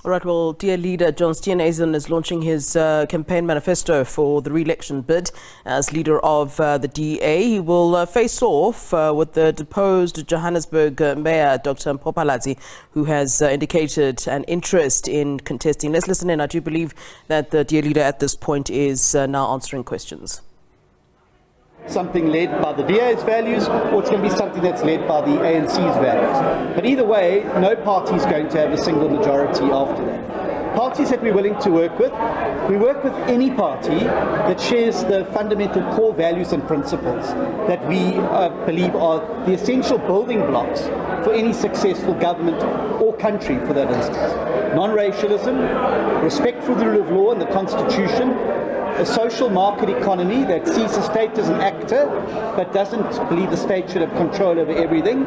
All right, well, dear leader John Steenhuisen is launching his campaign manifesto for the re-election bid as leader of the DA. He will face off with the deposed Johannesburg mayor, Dr. Mpho Palatse, who has indicated an interest in contesting. Let's listen in. I do believe that the dear leader at this point is now answering questions. Something led by the DA's values, or it's going to be something that's led by the ANC's values. But either way, no party is going to have a single majority after that. Parties that we're willing to work with, we work with any party that shares the fundamental core values and principles that we believe are the essential building blocks for any successful government or country, for that instance. Non-racialism, respect for the rule of law and the Constitution, a social market economy that sees the state as an actor but doesn't believe the state should have control over everything,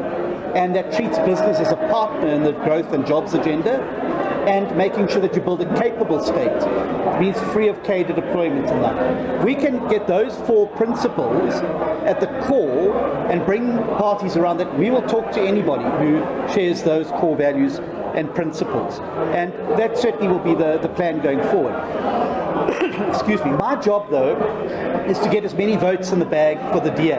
and that treats business as a partner in the growth and jobs agenda, and making sure that you build a capable state. It means free of cadre deployment and that. We can get those four principles at the core and bring parties around that. We will talk to anybody who shares those core values and principles, and that certainly will be the plan going forward. Excuse me. My job, though, is to get as many votes in the bag for the DA.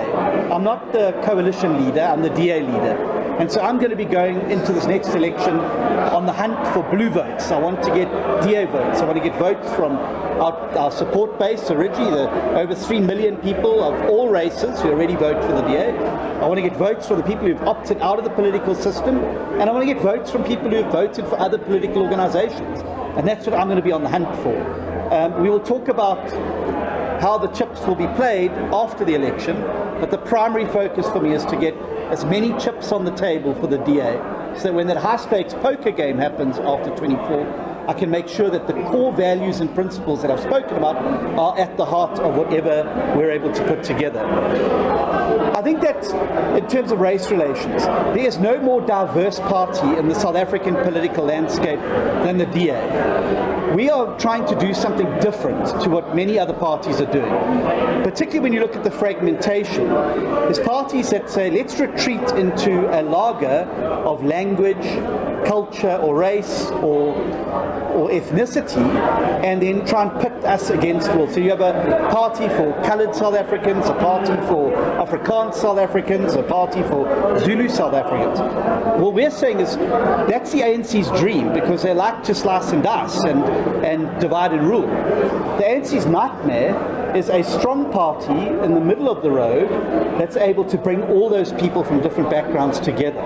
I'm not the coalition leader, I'm the DA leader. And so I'm going to be going into this next election on the hunt for blue votes. I want to get DA votes. I want to get votes from our support base originally, the over 3 million people of all races who already vote for the DA. I want to get votes from the people who've opted out of the political system, and I want to get votes from people who've voted for other political organizations. And that's what I'm going to be on the hunt for. We will talk about how the chips will be played after the election, but the primary focus for me is to get as many chips on the table for the DA, so that when that high-stakes poker game happens after 24, I can make sure that the core values and principles that I've spoken about are at the heart of whatever we're able to put together. I think that in terms of race relations, there is no more diverse party in the South African political landscape than the DA. We are trying to do something different to what many other parties are doing, particularly when you look at the fragmentation. There's parties that say, let's retreat into a lager of language, culture or race or ethnicity, and then try and pit us against the world. So you have a party for coloured South Africans, a party for Afrikaans South Africans, a party for Zulu South Africans. What we're saying is that's the ANC's dream, because they like to slice and dice and divide and rule. The ANC's nightmare is a strong party in the middle of the road that's able to bring all those people from different backgrounds together.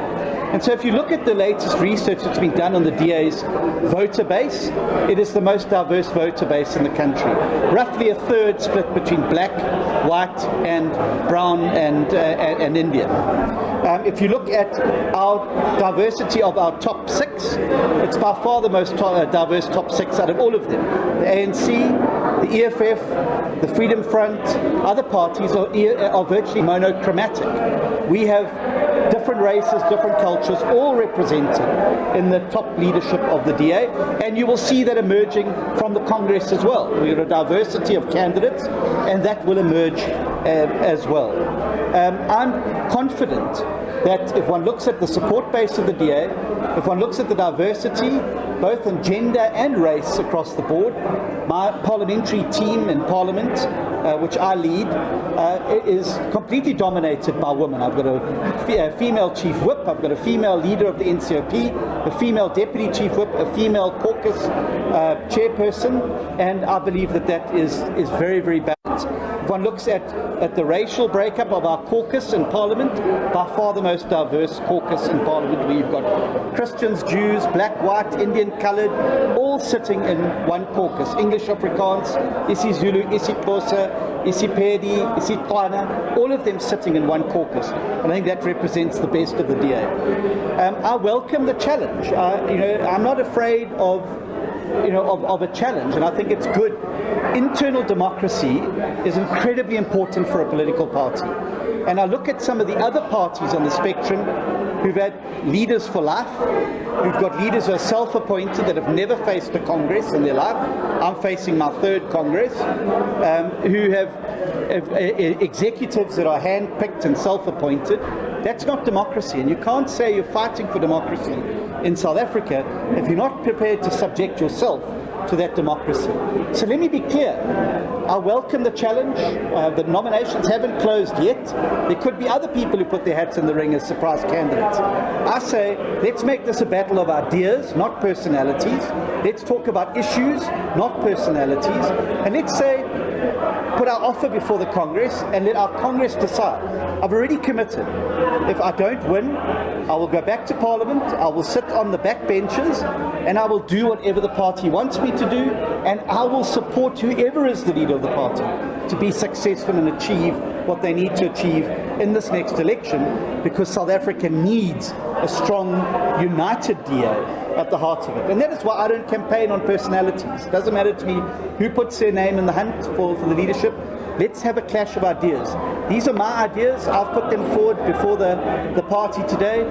And so if you look at the latest research that's been done on the DA's voter base, it is the most diverse voter base in the country. Roughly a third split between black, white and brown and Indian. If you look at our diversity of our top six, it's by far the most diverse top six out of all of them. The ANC, the EFF, the Freedom Front, other parties are virtually monochromatic. We have different races, different cultures, all represented in the top leadership of the DA, and you will see that emerging from the Congress as well. We have a diversity of candidates, and that will emerge as well. I'm confident that if one looks at the support base of the DA, if one looks at the diversity, both in gender and race across the board, my parliamentary team in Parliament, which I lead, is completely dominated by women. I've got a female chief whip, I've got a female leader of the NCOP, a female deputy chief whip, a female caucus chairperson, and I believe that that is very, very balanced. If one looks at the racial breakup of our caucus in Parliament, by far the most diverse caucus in Parliament, where you've got Christians, Jews, black, white, Indian, coloured, all sitting in one caucus. English, Afrikaans, isiZulu, isiXhosa, isiPedi, isiXhosa, all of them sitting in one caucus. And I think that represents the best of the DA. I welcome the challenge. I'm not afraid of a challenge, and I think it's good. Internal democracy is incredibly important for a political party. And I look at some of the other parties on the spectrum who've had leaders for life, who've got leaders who are self-appointed that have never faced a Congress in their life. I'm facing my third Congress, who have executives that are hand-picked and self-appointed. That's not democracy, and you can't say you're fighting for democracy in South Africa if you're not prepared to subject yourself to that democracy. So let me be clear. I welcome the challenge. The nominations haven't closed yet. There could be other people who put their hats in the ring as surprise candidates. I say, let's make this a battle of ideas, not personalities. Let's talk about issues, not personalities. And let's say, put our offer before the Congress and let our Congress decide. I've already committed. If I don't win, I will go back to Parliament, I will sit on the back benches, and I will do whatever the party wants me to do, and I will support whoever is the leader of the party to be successful and achieve what they need to achieve in this next election, because South Africa needs a strong, united DA at the heart of it. And that is why I don't campaign on personalities. It doesn't matter to me who puts their name in the hunt for the leadership. Let's have a clash of ideas. These are my ideas. I've put them forward before the party today.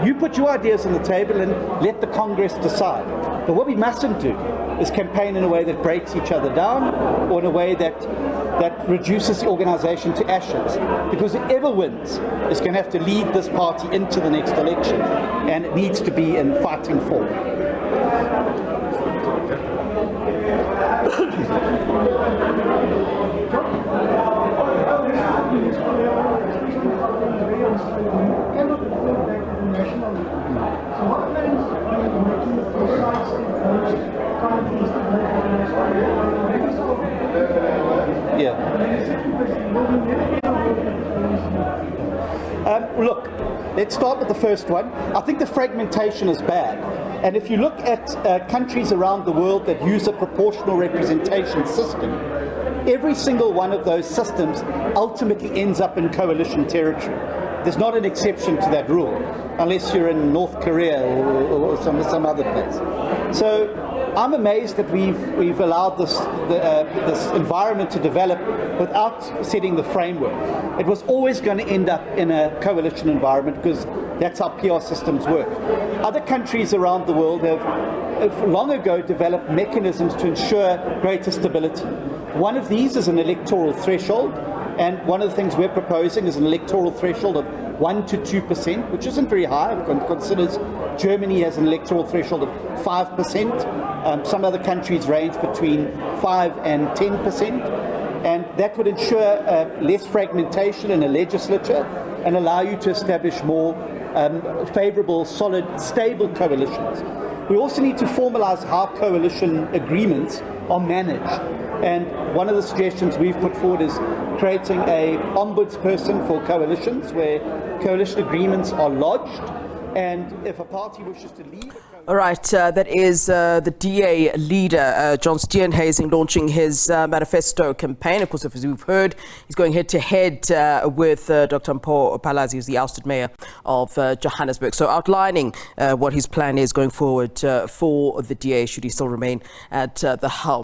You put your ideas on the table and let the Congress decide. But what we mustn't do is campaign in a way that breaks each other down, or in a way that reduces the organisation to ashes. Because whoever wins is going to have to lead this party into the next election, and it needs to be in fighting form. Look, let's start with the first one. I think the fragmentation is bad. And if you look at countries around the world that use a proportional representation system, every single one of those systems ultimately ends up in coalition territory. There's not an exception to that rule, unless you're in North Korea or some other place. So I'm amazed that we've allowed this environment to develop without setting the framework. It was always going to end up in a coalition environment, because that's how PR systems work. Other countries around the world have long ago developed mechanisms to ensure greater stability. One of these is an electoral threshold, and one of the things we're proposing is an electoral threshold of 1 to 2%, which isn't very high. It considers Germany has an electoral threshold of 5%. Some other countries range between 5 and 10%. And that would ensure less fragmentation in a legislature and allow you to establish more favourable, solid, stable coalitions. We also need to formalise how coalition agreements are managed. And one of the suggestions we've put forward is creating a ombudsperson for coalitions, where coalition agreements are lodged, and if a party wishes to leave a coalition... All right, that is the DA leader, John Steenhuisen, launching his manifesto campaign. Of course, as we've heard, he's going head-to-head with Dr. Mpho Palatse, who's the ousted mayor of Johannesburg. So outlining what his plan is going forward for the DA, should he still remain at the helm.